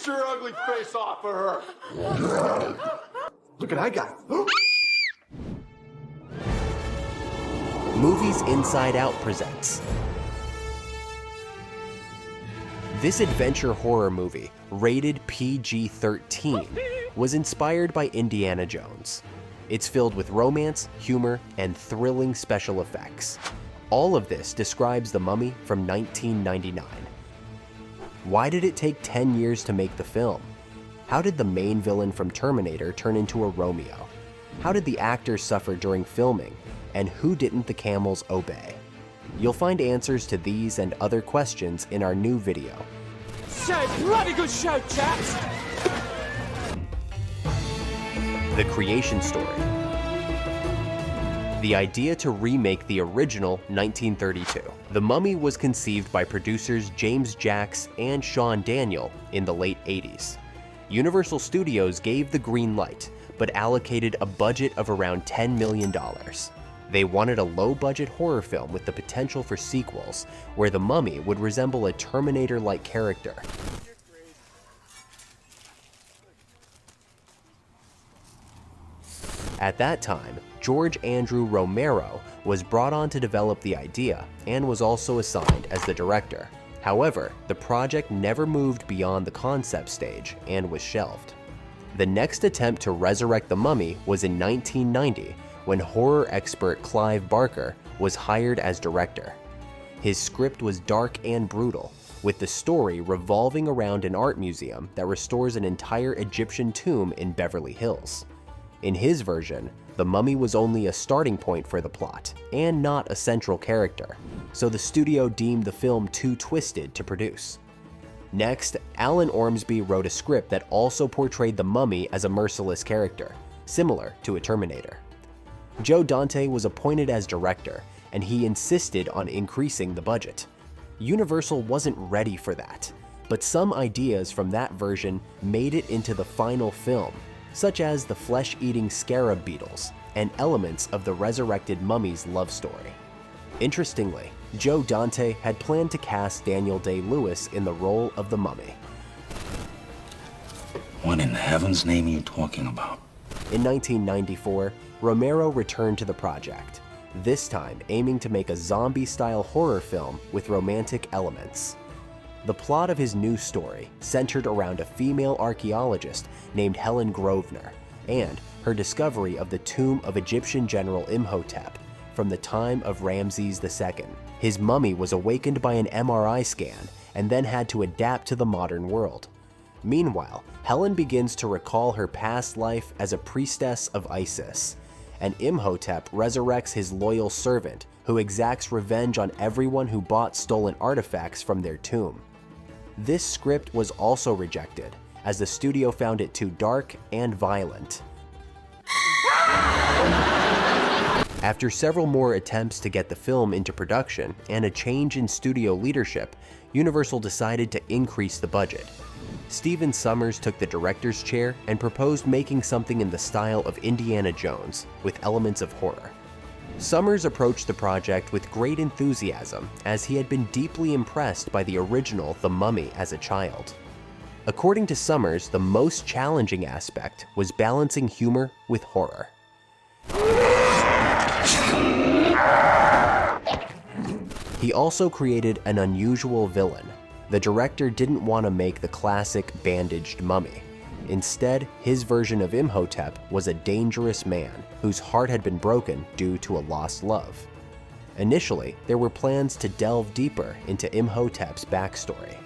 Get your ugly face off of her! Look at that guy. Movies Inside Out presents. This adventure horror movie, rated PG-13, was inspired by Indiana Jones. It's filled with romance, humor, and thrilling special effects. All of this describes The Mummy from 1999. Why did it take 10 years to make the film? How did the main villain from Terminator turn into a Romeo? How did the actors suffer during filming? And who didn't the camels obey? You'll find answers to these and other questions in our new video. So, bloody good show, chaps! The creation story. The idea to remake the original 1932. The Mummy was conceived by producers James Jacks and Sean Daniel in the late 80s. Universal Studios gave the green light, but allocated a budget of around $10 million. They wanted a low-budget horror film with the potential for sequels, where the Mummy would resemble a Terminator-like character. At that time, George Andrew Romero was brought on to develop the idea and was also assigned as the director. However, the project never moved beyond the concept stage and was shelved. The next attempt to resurrect the Mummy was in 1990, when horror expert Clive Barker was hired as director. His script was dark and brutal, with the story revolving around an art museum that restores an entire Egyptian tomb in Beverly Hills. In his version, the Mummy was only a starting point for the plot, and not a central character, so the studio deemed the film too twisted to produce. Next, Alan Ormsby wrote a script that also portrayed the Mummy as a merciless character, similar to a Terminator. Joe Dante was appointed as director, and he insisted on increasing the budget. Universal wasn't ready for that, but some ideas from that version made it into the final film, such as the flesh-eating scarab beetles and elements of the resurrected mummy's love story. Interestingly, Joe Dante had planned to cast Daniel Day-Lewis in the role of the Mummy. What in heaven's name are you talking about? In 1994, Romero returned to the project, this time aiming to make a zombie-style horror film with romantic elements. The plot of his new story centered around a female archaeologist named Helen Grosvenor and her discovery of the tomb of Egyptian general Imhotep from the time of Ramses II. His mummy was awakened by an MRI scan and then had to adapt to the modern world. Meanwhile, Helen begins to recall her past life as a priestess of Isis, and Imhotep resurrects his loyal servant who exacts revenge on everyone who bought stolen artifacts from their tomb. This script was also rejected, as the studio found it too dark and violent. After several more attempts to get the film into production and a change in studio leadership, Universal decided to increase the budget. Stephen Sommers took the director's chair and proposed making something in the style of Indiana Jones, with elements of horror. Sommers approached the project with great enthusiasm, as he had been deeply impressed by the original The Mummy as a child. According to Sommers, the most challenging aspect was balancing humor with horror. He also created an unusual villain. The director didn't want to make the classic bandaged mummy. Instead, his version of Imhotep was a dangerous man whose heart had been broken due to a lost love. Initially, there were plans to delve deeper into Imhotep's backstory.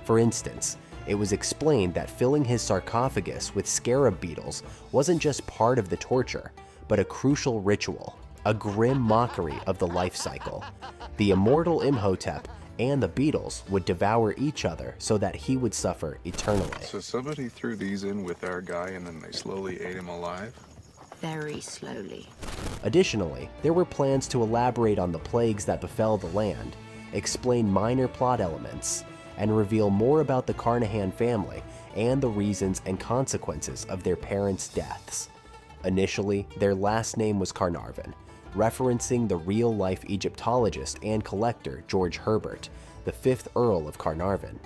For instance, it was explained that filling his sarcophagus with scarab beetles wasn't just part of the torture, but a crucial ritual, a grim mockery of the life cycle. The immortal Imhotep and the beetles would devour each other so that he would suffer eternally. So somebody threw these in with our guy and then they slowly ate him alive? Very slowly. Additionally, there were plans to elaborate on the plagues that befell the land, explain minor plot elements, and reveal more about the Carnahan family and the reasons and consequences of their parents' deaths. Initially, their last name was Carnarvon, referencing the real-life Egyptologist and collector George Herbert, the 5th Earl of Carnarvon.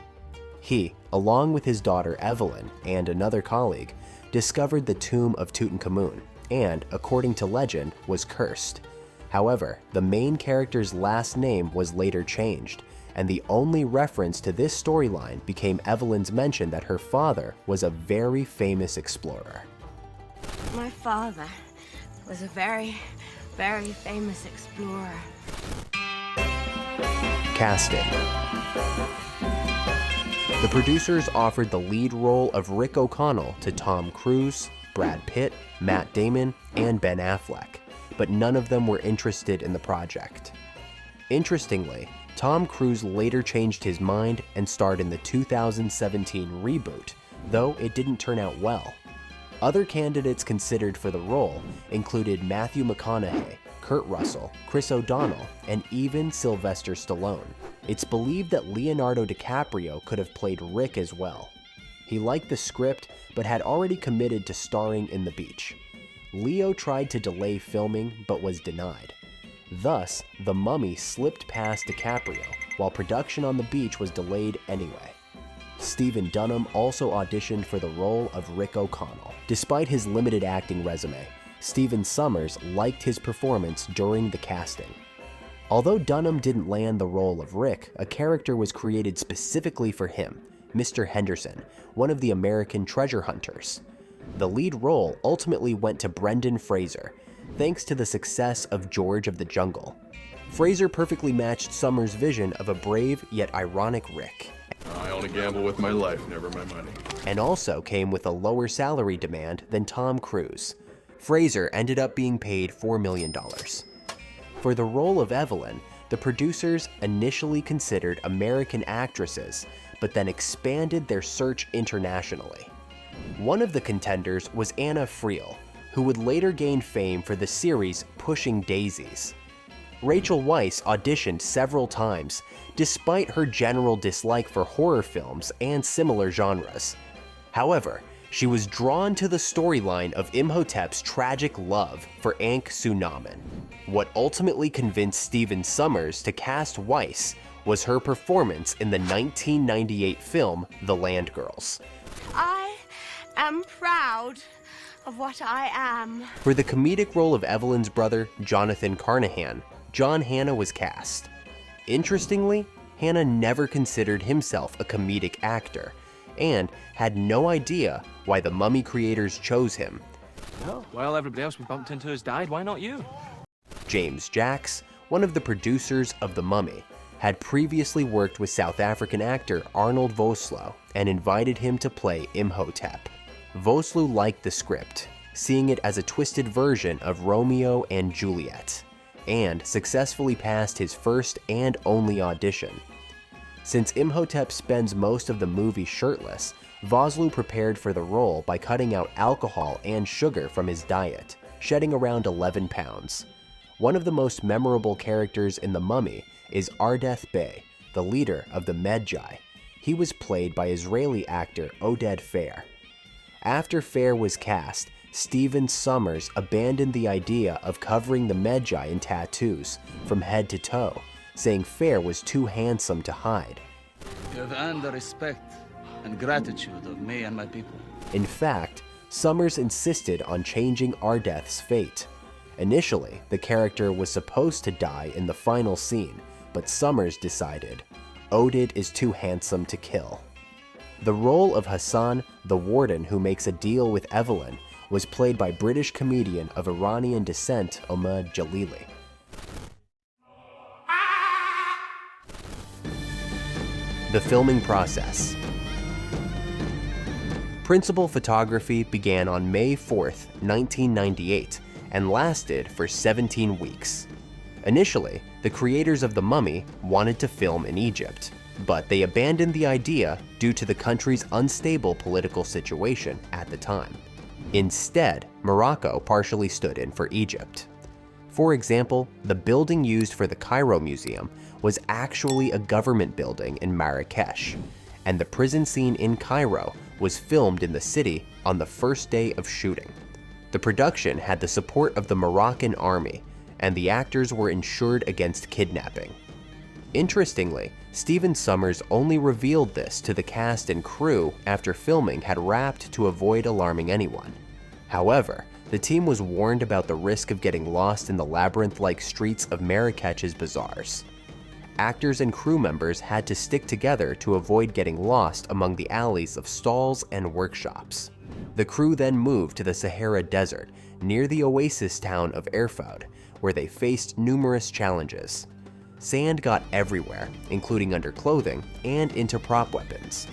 He, along with his daughter Evelyn and another colleague, discovered the tomb of Tutankhamun and, according to legend, was cursed. However, the main character's last name was later changed, and the only reference to this storyline became Evelyn's mention that her father was a very famous explorer. My father was a very, very famous explorer. Casting. The producers offered the lead role of Rick O'Connell to Tom Cruise, Brad Pitt, Matt Damon, and Ben Affleck, but none of them were interested in the project. Interestingly, Tom Cruise later changed his mind and starred in the 2017 reboot, though it didn't turn out well. Other candidates considered for the role included Matthew McConaughey, Kurt Russell, Chris O'Donnell, and even Sylvester Stallone. It's believed that Leonardo DiCaprio could have played Rick as well. He liked the script, but had already committed to starring in The Beach. Leo tried to delay filming, but was denied. Thus, The Mummy slipped past DiCaprio, while production on The Beach was delayed anyway. Stephen Dunham also auditioned for the role of Rick O'Connell. Despite his limited acting resume, Stephen Sommers liked his performance during the casting. Although Dunham didn't land the role of Rick, a character was created specifically for him, Mr. Henderson, one of the American treasure hunters. The lead role ultimately went to Brendan Fraser, thanks to the success of George of the Jungle. Fraser perfectly matched Sommers' vision of a brave yet ironic Rick. I only gamble with my life, never my money. And also came with a lower salary demand than Tom Cruise. Fraser ended up being paid $4 million. For the role of Evelyn, the producers initially considered American actresses, but then expanded their search internationally. One of the contenders was Anna Friel, who would later gain fame for the series Pushing Daisies. Rachel Weisz auditioned several times, despite her general dislike for horror films and similar genres. However, she was drawn to the storyline of Imhotep's tragic love for Ankh-Sunamun. What ultimately convinced Stephen Sommers to cast Weisz was her performance in the 1998 film The Land Girls. I am proud of what I am. For the comedic role of Evelyn's brother, Jonathan Carnahan, John Hannah was cast. Interestingly, Hannah never considered himself a comedic actor, and had no idea why the Mummy creators chose him. Well, everybody else we bumped into has died, why not you? James Jacks, one of the producers of The Mummy, had previously worked with South African actor Arnold Vosloo and invited him to play Imhotep. Vosloo liked the script, seeing it as a twisted version of Romeo and Juliet, and successfully passed his first and only audition. Since Imhotep spends most of the movie shirtless, Vosloo prepared for the role by cutting out alcohol and sugar from his diet, shedding around 11 pounds. One of the most memorable characters in The Mummy is Ardeth Bey, the leader of the Medjay. He was played by Israeli actor Oded Fehr. After Fehr was cast, Stephen Sommers abandoned the idea of covering the Medjay in tattoos from head to toe, saying Fehr was too handsome to hide. You have earned the respect and gratitude of me and my people. In fact, Sommers insisted on changing Ardeth's fate. Initially, the character was supposed to die in the final scene, but Sommers decided, Oded is too handsome to kill. The role of Hassan, the warden who makes a deal with Evelyn, was played by British comedian of Iranian descent Omid Jalili. The filming process. Principal photography began on May 4th, 1998, and lasted for 17 weeks. Initially, the creators of The Mummy wanted to film in Egypt, but they abandoned the idea due to the country's unstable political situation at the time. Instead, Morocco partially stood in for Egypt. For example, the building used for the Cairo Museum was actually a government building in Marrakesh, and the prison scene in Cairo was filmed in the city on the first day of shooting. The production had the support of the Moroccan army, and the actors were insured against kidnapping. Interestingly, Stephen Sommers only revealed this to the cast and crew after filming had wrapped to avoid alarming anyone. However, the team was warned about the risk of getting lost in the labyrinth-like streets of Marrakech's bazaars. Actors and crew members had to stick together to avoid getting lost among the alleys of stalls and workshops. The crew then moved to the Sahara Desert near the oasis town of Erfoud, where they faced numerous challenges. Sand got everywhere, including under clothing and into prop weapons.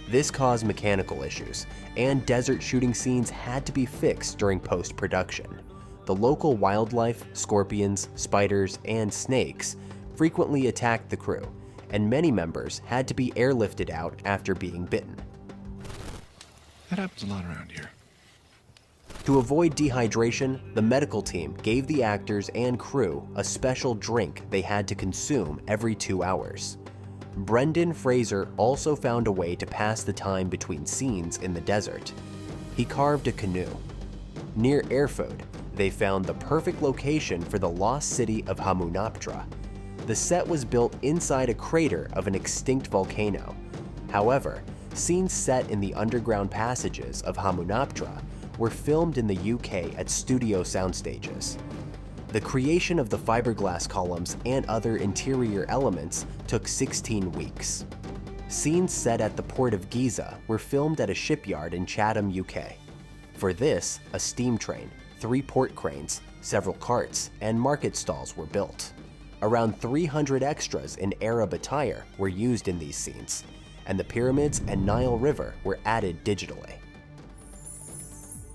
This caused mechanical issues, and desert shooting scenes had to be fixed during post-production. The local wildlife, scorpions, spiders, and snakes frequently attacked the crew, and many members had to be airlifted out after being bitten. That happens a lot around here. To avoid dehydration, the medical team gave the actors and crew a special drink they had to consume every 2 hours. Brendan Fraser also found a way to pass the time between scenes in the desert. He carved a canoe. Near Erfoud, they found the perfect location for the lost city of Hamunaptra. The set was built inside a crater of an extinct volcano. However, scenes set in the underground passages of Hamunaptra were filmed in the UK at studio soundstages. The creation of the fiberglass columns and other interior elements took 16 weeks. Scenes set at the port of Giza were filmed at a shipyard in Chatham, UK. For this, a steam train, 3 port cranes, several carts, and market stalls were built. Around 300 extras in Arab attire were used in these scenes, and the pyramids and Nile River were added digitally.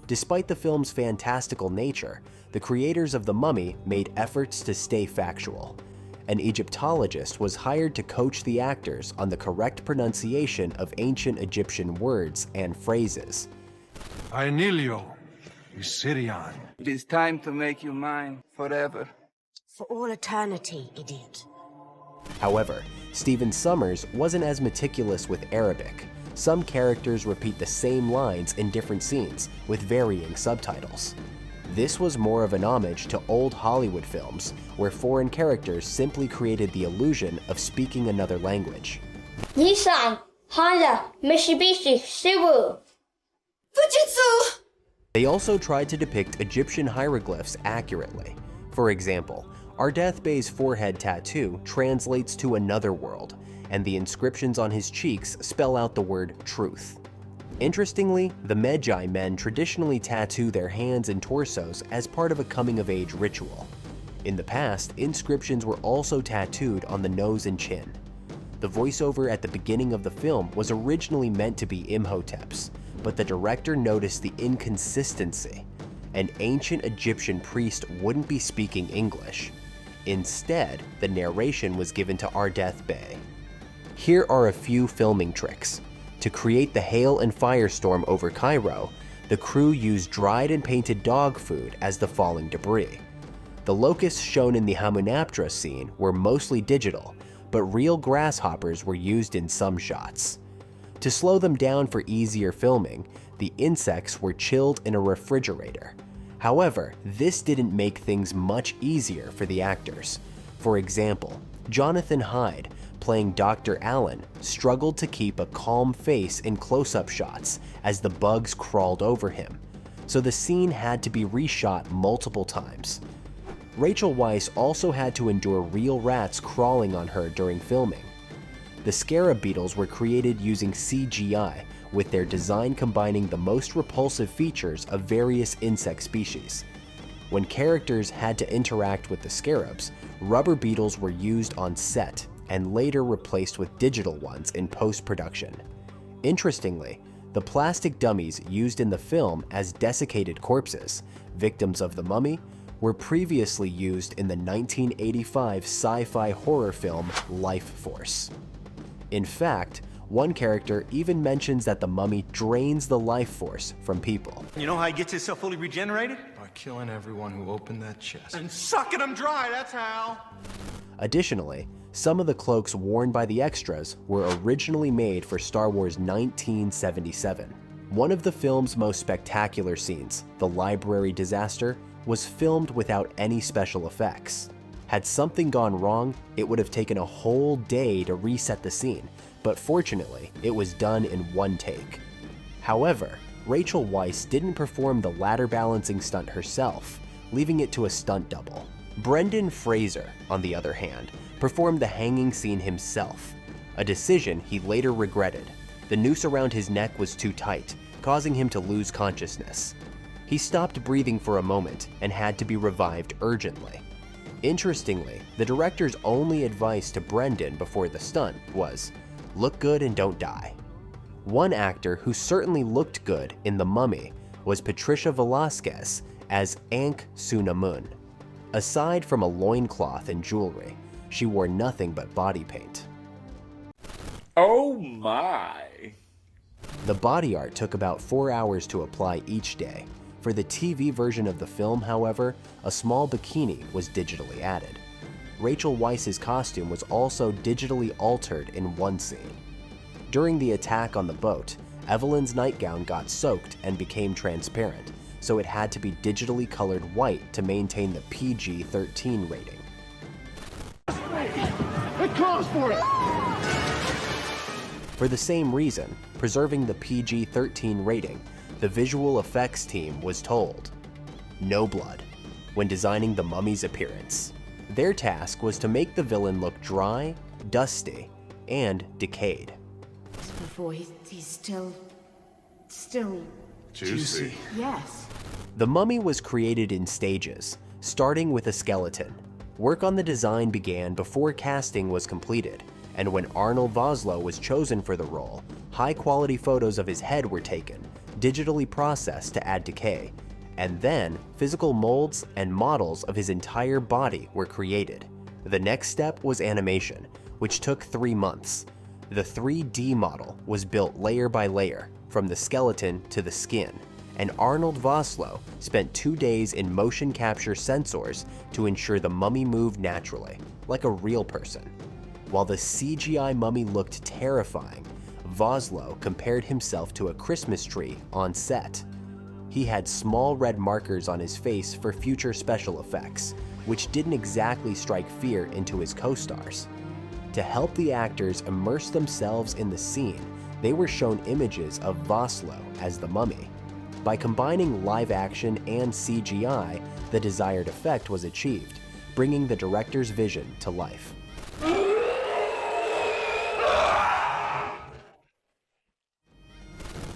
Despite the film's fantastical nature, the creators of The Mummy made efforts to stay factual. An Egyptologist was hired to coach the actors on the correct pronunciation of ancient Egyptian words and phrases. Aenilio, Syrian. It is time to make you mine forever. For all eternity, idiot. However, Stephen Sommers wasn't as meticulous with Arabic. Some characters repeat the same lines in different scenes, with varying subtitles. This was more of an homage to old Hollywood films, where foreign characters simply created the illusion of speaking another language. Nissan, Honda, Mitsubishi, Subaru. Fujitsu! They also tried to depict Egyptian hieroglyphs accurately. For example, Ardeth Bey's forehead tattoo translates to another world, and the inscriptions on his cheeks spell out the word truth. Interestingly, the Medjay men traditionally tattoo their hands and torsos as part of a coming-of-age ritual. In the past, inscriptions were also tattooed on the nose and chin. The voiceover at the beginning of the film was originally meant to be Imhotep's, but the director noticed the inconsistency. An ancient Egyptian priest wouldn't be speaking English. Instead, the narration was given to Ardeth Bey. Here are a few filming tricks. To create the hail and firestorm over Cairo, the crew used dried and painted dog food as the falling debris. The locusts shown in the Hamunaptra scene were mostly digital, but real grasshoppers were used in some shots. To slow them down for easier filming, the insects were chilled in a refrigerator. However, this didn't make things much easier for the actors. For example, Jonathan Hyde, playing Dr. Allen, struggled to keep a calm face in close-up shots as the bugs crawled over him, so the scene had to be reshot multiple times. Rachel Weisz also had to endure real rats crawling on her during filming. The scarab beetles were created using CGI, with their design combining the most repulsive features of various insect species. When characters had to interact with the scarabs, rubber beetles were used on set and later replaced with digital ones in post-production. Interestingly, the plastic dummies used in the film as desiccated corpses, victims of the Mummy, were previously used in the 1985 sci-fi horror film Life Force. In fact, one character even mentions that the Mummy drains the life force from people. You know how he gets himself fully regenerated? By killing everyone who opened that chest. And sucking him dry, that's how. Additionally, some of the cloaks worn by the extras were originally made for Star Wars 1977. One of the film's most spectacular scenes, the library disaster, was filmed without any special effects. Had something gone wrong, it would have taken a whole day to reset the scene, but fortunately, it was done in one take. However, Rachel Weisz didn't perform the ladder balancing stunt herself, leaving it to a stunt double. Brendan Fraser, on the other hand, performed the hanging scene himself, a decision he later regretted. The noose around his neck was too tight, causing him to lose consciousness. He stopped breathing for a moment and had to be revived urgently. Interestingly, the director's only advice to Brendan before the stunt was, "Look good and don't die." One actor who certainly looked good in The Mummy was Patricia Velasquez as Ankh-Sunamun. Aside from a loincloth and jewelry, she wore nothing but body paint. Oh my! The body art took about 4 hours to apply each day. For the TV version of the film, however, a small bikini was digitally added. Rachel Weisz's costume was also digitally altered in one scene. During the attack on the boat, Evelyn's nightgown got soaked and became transparent, so it had to be digitally colored white to maintain the PG-13 rating. It calls for it! For the same reason, preserving the PG-13 rating, the visual effects team was told, no blood, when designing the mummy's appearance. Their task was to make the villain look dry, dusty, and decayed. Before he's still... Juicy. Yes. The mummy was created in stages, starting with a skeleton. Work on the design began before casting was completed, and when Arnold Vosloo was chosen for the role, high-quality photos of his head were taken, digitally processed to add decay, and then physical molds and models of his entire body were created. The next step was animation, which took 3 months. The 3D model was built layer by layer, from the skeleton to the skin, and Arnold Vosloo spent 2 days in motion capture sensors to ensure the mummy moved naturally, like a real person. While the CGI mummy looked terrifying, Vosloo compared himself to a Christmas tree on set. He had small red markers on his face for future special effects, which didn't exactly strike fear into his co-stars. To help the actors immerse themselves in the scene, they were shown images of Vosloo as the mummy. By combining live action and CGI, the desired effect was achieved, bringing the director's vision to life.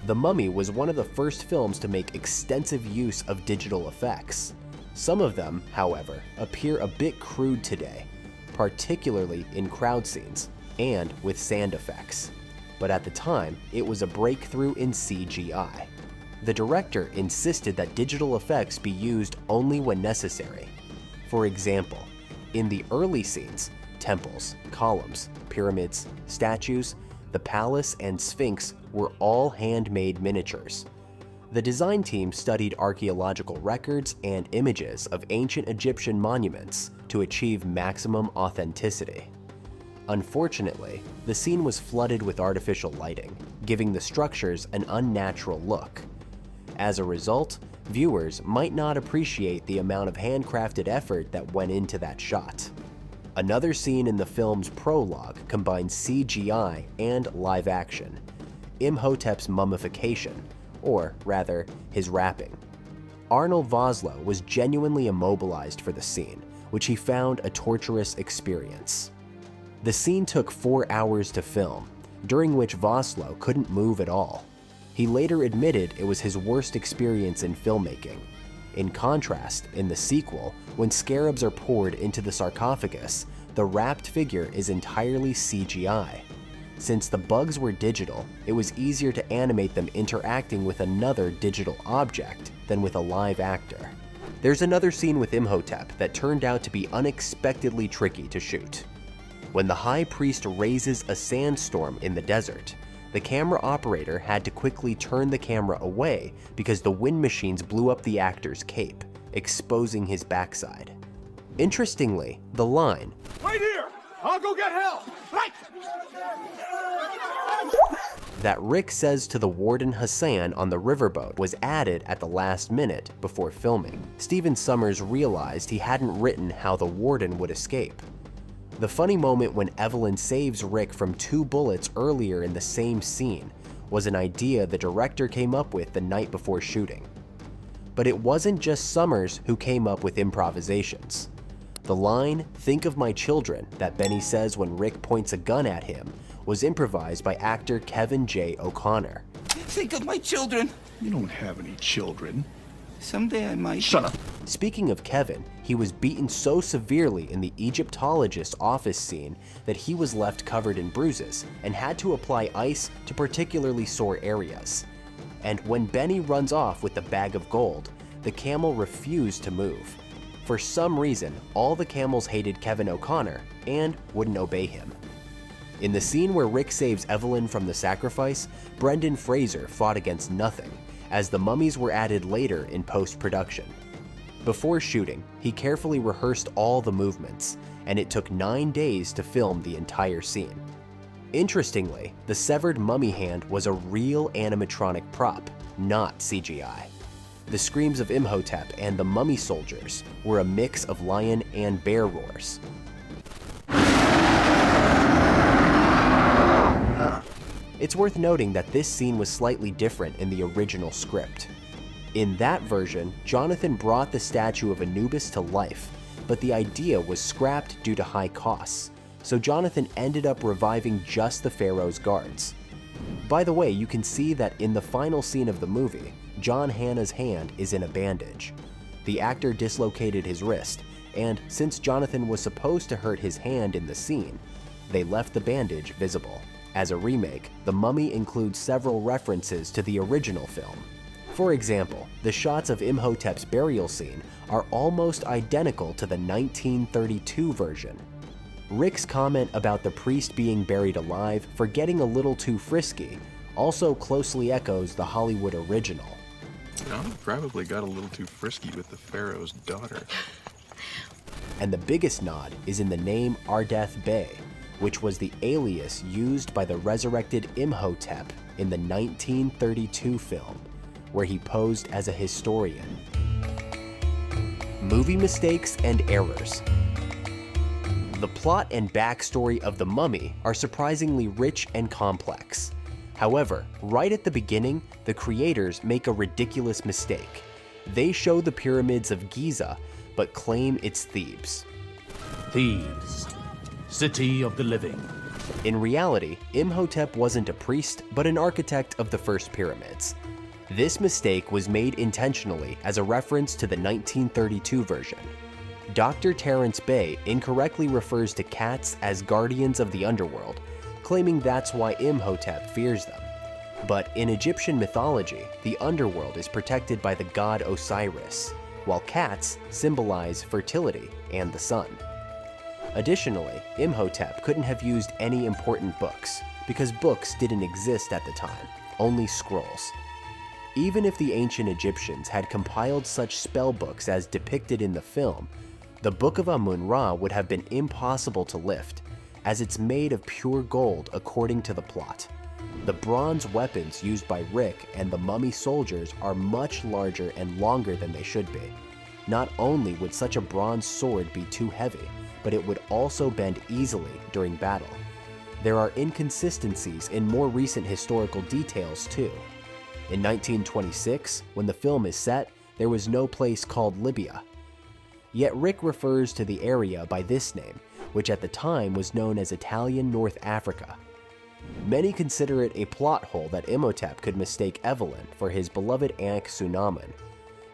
The Mummy was one of the first films to make extensive use of digital effects. Some of them, however, appear a bit crude today, particularly in crowd scenes and with sand effects. But at the time, it was a breakthrough in CGI. The director insisted that digital effects be used only when necessary. For example, in the early scenes, temples, columns, pyramids, statues, the palace and sphinx were all handmade miniatures. The design team studied archaeological records and images of ancient Egyptian monuments to achieve maximum authenticity. Unfortunately, the scene was flooded with artificial lighting, giving the structures an unnatural look. As a result, viewers might not appreciate the amount of handcrafted effort that went into that shot. Another scene in the film's prologue combines CGI and live action, Imhotep's mummification, or rather, his wrapping. Arnold Vosloo was genuinely immobilized for the scene, which he found a torturous experience. The scene took 4 hours to film, during which Vosloo couldn't move at all. He later admitted it was his worst experience in filmmaking. In contrast, in the sequel, when scarabs are poured into the sarcophagus, the wrapped figure is entirely CGI. Since the bugs were digital, it was easier to animate them interacting with another digital object than with a live actor. There's another scene with Imhotep that turned out to be unexpectedly tricky to shoot. When the high priest raises a sandstorm in the desert, the camera operator had to quickly turn the camera away because the wind machines blew up the actor's cape, exposing his backside. Interestingly, the line, Wait here! I'll go get help! Right! that Rick says to the warden Hassan on the riverboat was added at the last minute before filming. Stephen Sommers realized he hadn't written how the warden would escape. The funny moment when Evelyn saves Rick from 2 bullets earlier in the same scene was an idea the director came up with the night before shooting. But it wasn't just Sommers who came up with improvisations. The line, "Think of my children," that Benny says when Rick points a gun at him was improvised by actor Kevin J. O'Connor. Think of my children. You don't have any children. Someday I might. Shut up. Speaking of Kevin, he was beaten so severely in the Egyptologist's office scene that he was left covered in bruises and had to apply ice to particularly sore areas. And when Benny runs off with the bag of gold, the camel refused to move. For some reason, all the camels hated Kevin O'Connor and wouldn't obey him. In the scene where Rick saves Evelyn from the sacrifice, Brendan Fraser fought against nothing, as the mummies were added later in post-production. Before shooting, he carefully rehearsed all the movements, and it took 9 days to film the entire scene. Interestingly, the severed mummy hand was a real animatronic prop, not CGI. The screams of Imhotep and the mummy soldiers were a mix of lion and bear roars. It's worth noting that this scene was slightly different in the original script. In that version, Jonathan brought the statue of Anubis to life, but the idea was scrapped due to high costs, so Jonathan ended up reviving just the pharaoh's guards. By the way, you can see that in the final scene of the movie, John Hannah's hand is in a bandage. The actor dislocated his wrist, and since Jonathan was supposed to hurt his hand in the scene, they left the bandage visible. As a remake, The Mummy includes several references to the original film. For example, the shots of Imhotep's burial scene are almost identical to the 1932 version. Rick's comment about the priest being buried alive for getting a little too frisky also closely echoes the Hollywood original. John probably got a little too frisky with the pharaoh's daughter. And the biggest nod is in the name Ardeth Bey, which was the alias used by the resurrected Imhotep in the 1932 film, where he posed as a historian. Movie mistakes and errors. The plot and backstory of The Mummy are surprisingly rich and complex. However, right at the beginning, the creators make a ridiculous mistake. They show the pyramids of Giza, but claim it's Thebes. Thebes, city of the living. In reality, Imhotep wasn't a priest, but an architect of the first pyramids. This mistake was made intentionally as a reference to the 1932 version. Dr. Terence Bey incorrectly refers to cats as guardians of the underworld, claiming that's why Imhotep fears them. But in Egyptian mythology, the underworld is protected by the god Osiris, while cats symbolize fertility and the sun. Additionally, Imhotep couldn't have used any important books, because books didn't exist at the time, only scrolls. Even if the ancient Egyptians had compiled such spell books as depicted in the film, the Book of Amun-Ra would have been impossible to lift, as it's made of pure gold according to the plot. The bronze weapons used by Rick and the mummy soldiers are much larger and longer than they should be. Not only would such a bronze sword be too heavy, but it would also bend easily during battle. There are inconsistencies in more recent historical details too. In 1926, when the film is set, there was no place called Libya. Yet Rick refers to the area by this name, which at the time was known as Italian North Africa. Many consider it a plot hole that Imhotep could mistake Evelyn for his beloved Ankh-Sunamun.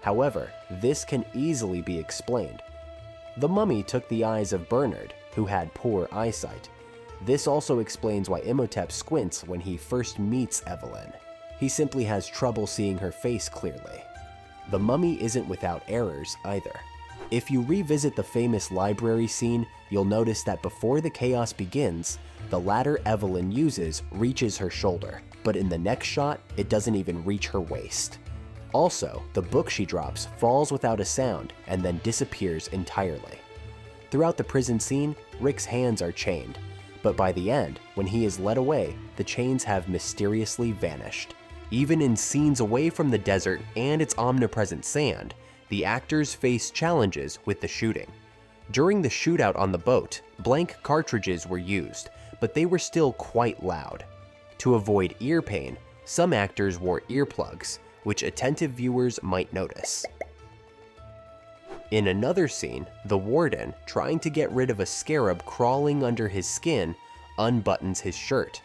However, this can easily be explained. The mummy took the eyes of Bernard, who had poor eyesight. This also explains why Imhotep squints when he first meets Evelyn. He simply has trouble seeing her face clearly. The mummy isn't without errors either. If you revisit the famous library scene, you'll notice that before the chaos begins, the ladder Evelyn uses reaches her shoulder, but in the next shot, it doesn't even reach her waist. Also, the book she drops falls without a sound and then disappears entirely. Throughout the prison scene, Rick's hands are chained, but by the end, when he is led away, the chains have mysteriously vanished. Even in scenes away from the desert and its omnipresent sand, the actors face challenges with the shooting. During the shootout on the boat, blank cartridges were used, but they were still quite loud. To avoid ear pain, some actors wore earplugs, which attentive viewers might notice. In another scene, the warden, trying to get rid of a scarab crawling under his skin, unbuttons his shirt.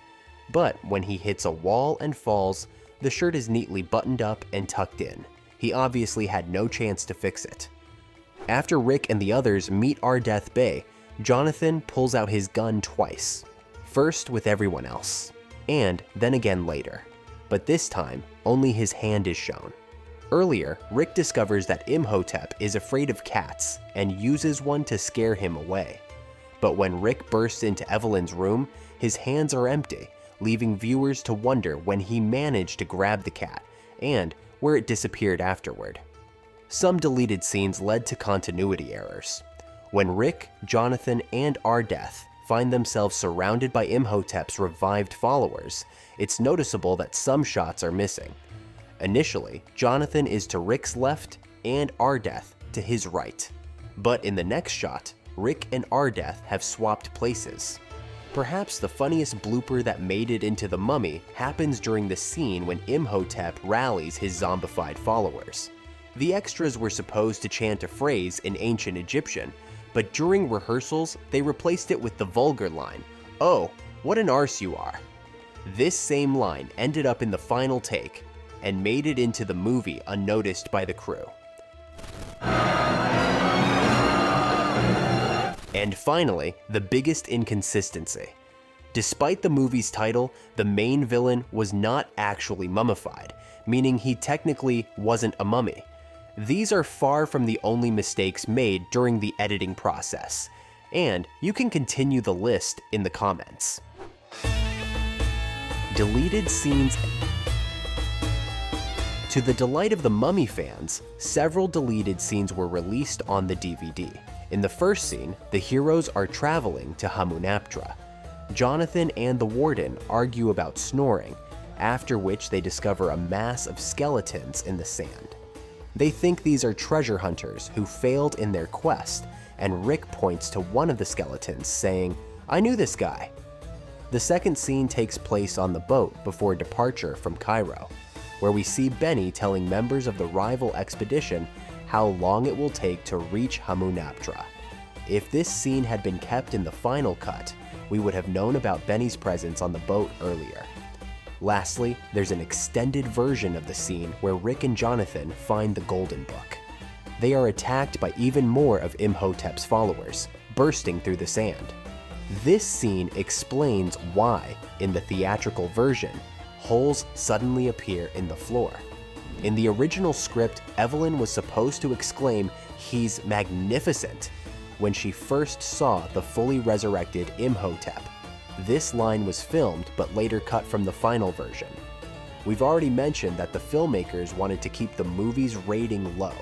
But when he hits a wall and falls, the shirt is neatly buttoned up and tucked in. He obviously had no chance to fix it. After Rick and the others meet Ardeth Bay, Jonathan pulls out his gun twice. First with everyone else, and then again later. But this time, only his hand is shown. Earlier, Rick discovers that Imhotep is afraid of cats and uses one to scare him away. But when Rick bursts into Evelyn's room, his hands are empty, leaving viewers to wonder when he managed to grab the cat and where it disappeared afterward. Some deleted scenes led to continuity errors. When Rick, Jonathan, and Ardeth find themselves surrounded by Imhotep's revived followers, it's noticeable that some shots are missing. Initially, Jonathan is to Rick's left and Ardeth to his right. But in the next shot, Rick and Ardeth have swapped places. Perhaps the funniest blooper that made it into The Mummy happens during the scene when Imhotep rallies his zombified followers. The extras were supposed to chant a phrase in ancient Egyptian, but during rehearsals, they replaced it with the vulgar line, "Oh, what an arse you are." This same line ended up in the final take and made it into the movie unnoticed by the crew. And finally, the biggest inconsistency. Despite the movie's title, the main villain was not actually mummified, meaning he technically wasn't a mummy. These are far from the only mistakes made during the editing process, and you can continue the list in the comments. Deleted scenes. To the delight of the Mummy fans, several deleted scenes were released on the DVD. In the first scene, the heroes are traveling to Hamunaptra. Jonathan and the warden argue about snoring, after which they discover a mass of skeletons in the sand. They think these are treasure hunters who failed in their quest, and Rick points to one of the skeletons, saying, "I knew this guy." The second scene takes place on the boat before departure from Cairo, where we see Benny telling members of the rival expedition how long it will take to reach Hamunaptra. If this scene had been kept in the final cut, we would have known about Benny's presence on the boat earlier. Lastly, there's an extended version of the scene where Rick and Jonathan find the Golden Book. They are attacked by even more of Imhotep's followers, bursting through the sand. This scene explains why, in the theatrical version, holes suddenly appear in the floor. In the original script, Evelyn was supposed to exclaim, "He's magnificent," when she first saw the fully resurrected Imhotep. This line was filmed but later cut from the final version. We've already mentioned that the filmmakers wanted to keep the movie's rating low,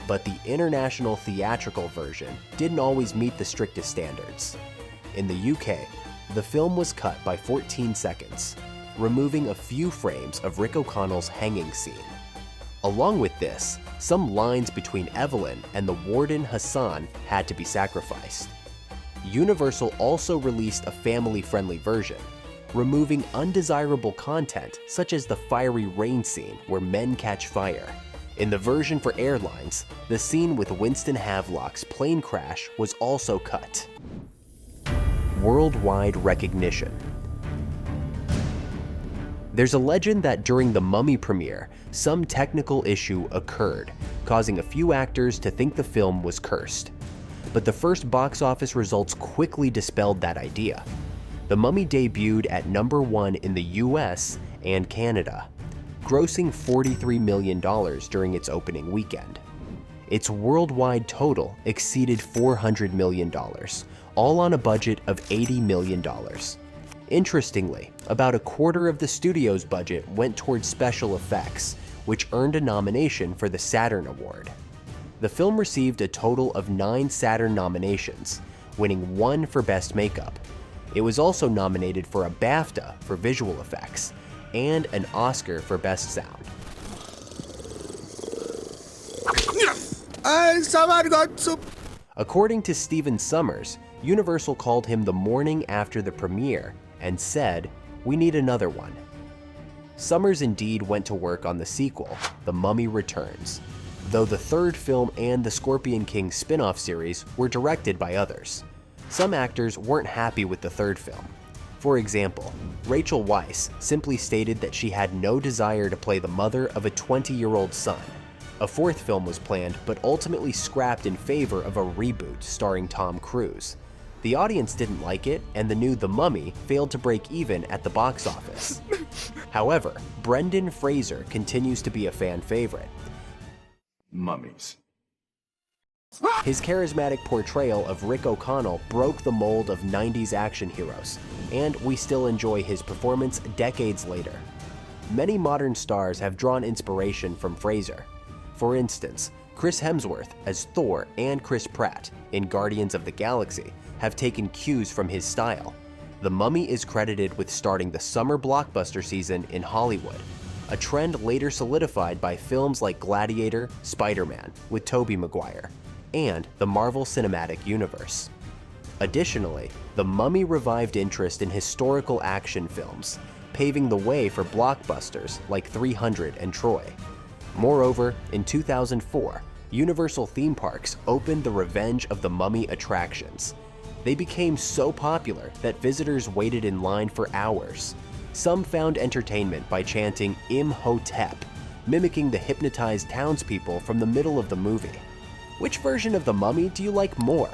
but the international theatrical version didn't always meet the strictest standards. In the UK, the film was cut by 14 seconds, removing a few frames of Rick O'Connell's hanging scene. Along with this, some lines between Evelyn and the warden Hassan had to be sacrificed. Universal also released a family-friendly version, removing undesirable content such as the fiery rain scene where men catch fire. In the version for airlines, the scene with Winston Havelock's plane crash was also cut. Worldwide recognition. There's a legend that during the Mummy premiere, some technical issue occurred, causing a few actors to think the film was cursed. But the first box office results quickly dispelled that idea. The Mummy debuted at #1 in the US and Canada, grossing $43 million during its opening weekend. Its worldwide total exceeded $400 million, all on a budget of $80 million. Interestingly, about a quarter of the studio's budget went towards special effects, which earned a nomination for the Saturn Award. The film received a total of 9 Saturn nominations, winning 1 for Best Makeup. It was also nominated for a BAFTA for visual effects and an Oscar for Best Sound. According to Stephen Sommers, Universal called him the morning after the premiere and said, "We need another one." Sommers indeed went to work on the sequel, The Mummy Returns, though the third film and the Scorpion King spin-off series were directed by others. Some actors weren't happy with the third film. For example, Rachel Weisz simply stated that she had no desire to play the mother of a 20-year-old son. A fourth film was planned, but ultimately scrapped in favor of a reboot starring Tom Cruise. The audience didn't like it, and the new The Mummy failed to break even at the box office. However, Brendan Fraser continues to be a fan favorite. Mummies. His charismatic portrayal of Rick O'Connell broke the mold of 90s action heroes, and we still enjoy his performance decades later. Many modern stars have drawn inspiration from Fraser. For instance, Chris Hemsworth as Thor and Chris Pratt in Guardians of the Galaxy have taken cues from his style. The Mummy is credited with starting the summer blockbuster season in Hollywood, a trend later solidified by films like Gladiator, Spider-Man with Tobey Maguire, and the Marvel Cinematic Universe. Additionally, The Mummy revived interest in historical action films, paving the way for blockbusters like 300 and Troy. Moreover, in 2004, Universal theme parks opened the Revenge of the Mummy attractions. They became so popular that visitors waited in line for hours. Some found entertainment by chanting Imhotep, mimicking the hypnotized townspeople from the middle of the movie. Which version of the Mummy do you like more?